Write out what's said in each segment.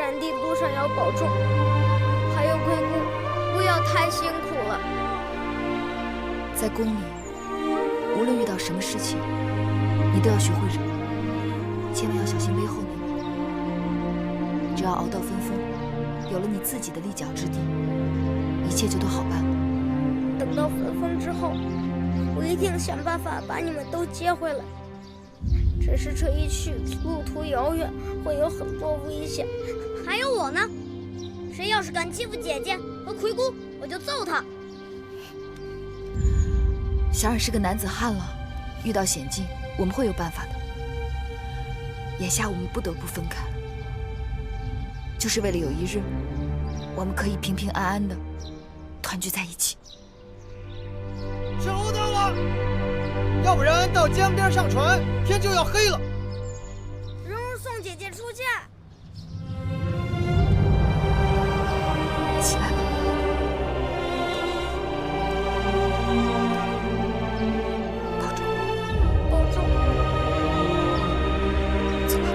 然地路上要保重，還有鬼谷，不要太辛苦了。在宮裡，無論遇到什麼事情，你都要學會忍，千萬要小心背後那個。只要熬到分封，有了你自己的立腳之地，一切就都好辦了。等到分封之後，我一定想辦法把你們都接回来。只是這一去，路途遙遠，會有很多危險。還有我呢，誰要是敢欺負姐姐和魁姑，我就揍他。小冉是個男子漢了，遇到險境，我們會有辦法的。眼下我們不得不分開，就是為了有一日，我们可以平平安安的团聚在一起。收到了，要不然到江邊上船，天就要黑了。蓉蓉送姐姐出嫁。起来吧。保重。保重。走吧。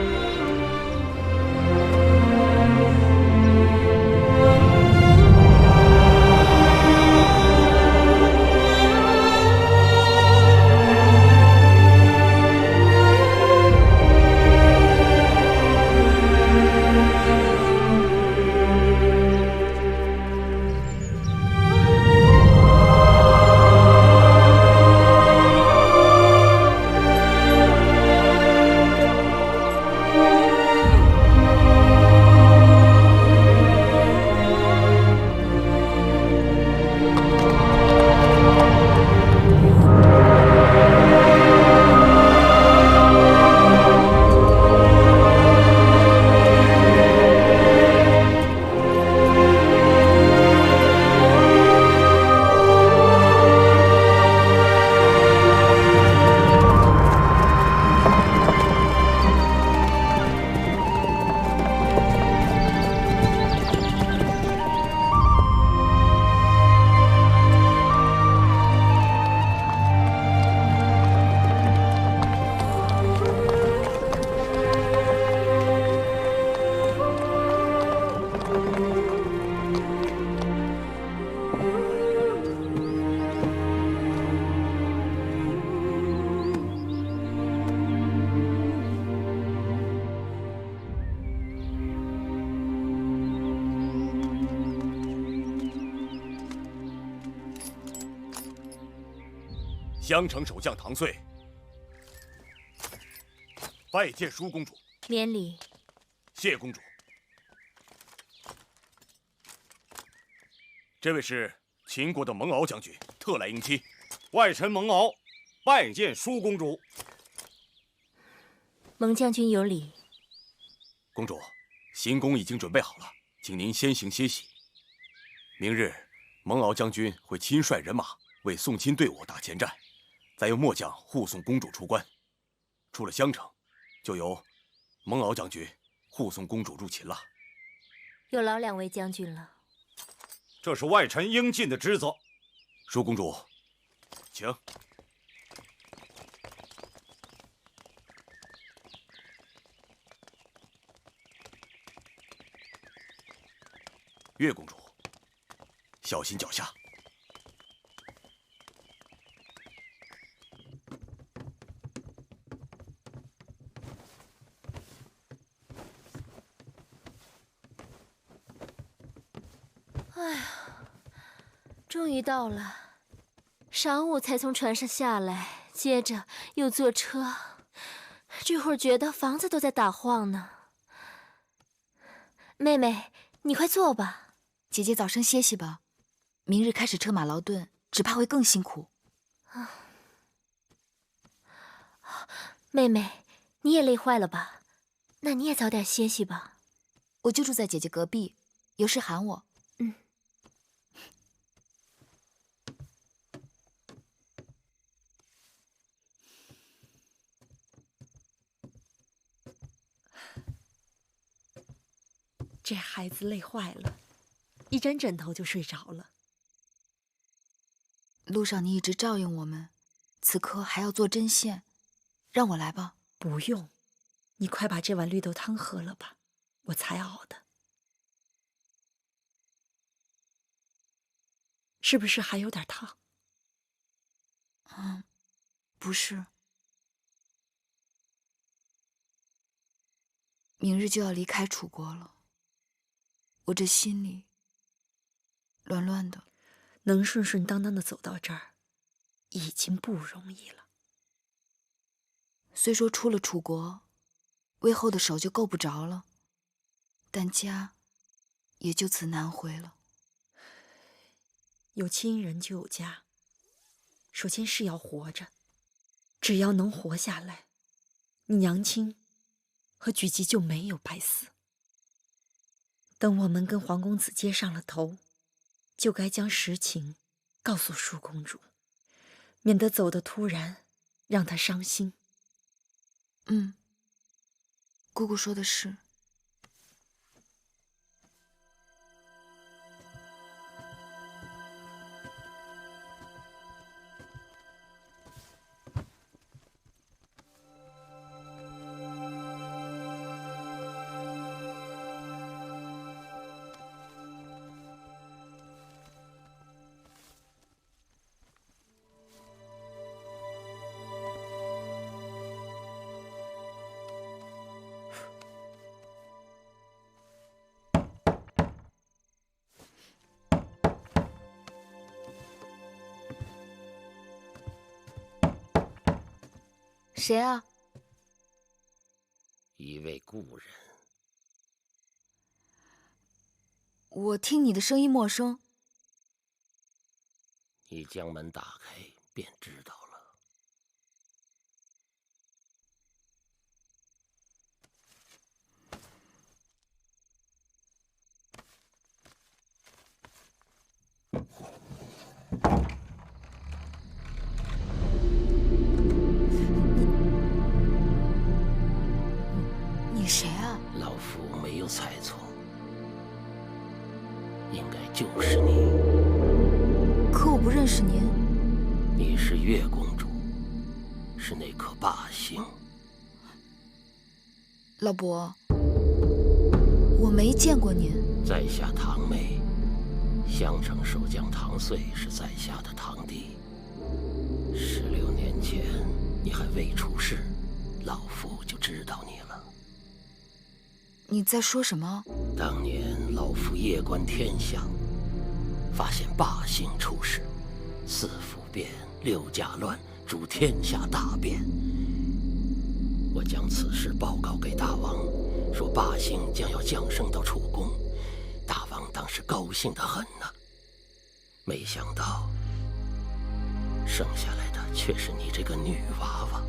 襄城守将唐遂拜见舒公主。免礼。謝公主。这位是秦國的蒙敖將軍，特來迎親。外臣蒙敖拜見舒公主。蒙將軍有禮。公主，行宮已經準備好了，請您先行歇息。明日，蒙敖將軍會親率人馬為送親隊伍打前站，再由末將護送公主出關。出了襄城，就由蒙敖將軍護送公主入秦了。有勞兩位將軍了。這是外臣應盡的職責。舒公主，請。岳公主，小心脚下。哎呀，终于到了。晌午才從船上下來，接着又坐車，這會兒覺得房子都在打晃呢。妹妹，你快坐吧。姐姐早生歇息吧，明日開始車馬勞頓，只怕會更辛苦。妹妹，你也累壞了吧？那你也早點歇息吧。我就住在姐姐隔壁，有事喊我。这孩子累壞了，一沾枕頭就睡着了。路上你一直照應我們，此刻還要做針線，讓我來吧。不用，你快把這碗綠豆湯喝了吧，我才熬的。是不是還有點燙？不是。明日就要離開楚國了，我這心裡亂亂的。能順順當當的走到這兒，已經不容易了。雖說出了楚國，魏後的手就夠不着了，但家也就此難回了。有親人就有家，首先是要活着，只要能活下来，你娘親和舉疾就沒有白死。等我们跟皇公子接上了頭，就該將實情告訴舒公主，免得走得突然，讓她傷心。姑姑說的是。誰啊？一位故人。我听你的声音陌生。你将门打開，便知道了。你誰啊？老夫沒有猜錯，應該就是你。可我不認識您。你是月公主，是那顆霸星。老伯，我沒見過您。在下堂妹，襄城守將唐遂是在下的堂弟。16年前，你還未出世，老夫就知道你了。你在說什麼？當年老夫夜觀天象，發現霸星出世，4府變，6甲亂，主天下大變。我將此事報告給大王，說霸星將要降生到楚宮。大王當時高興得很呢，沒想到生下來的卻是你這個女娃娃。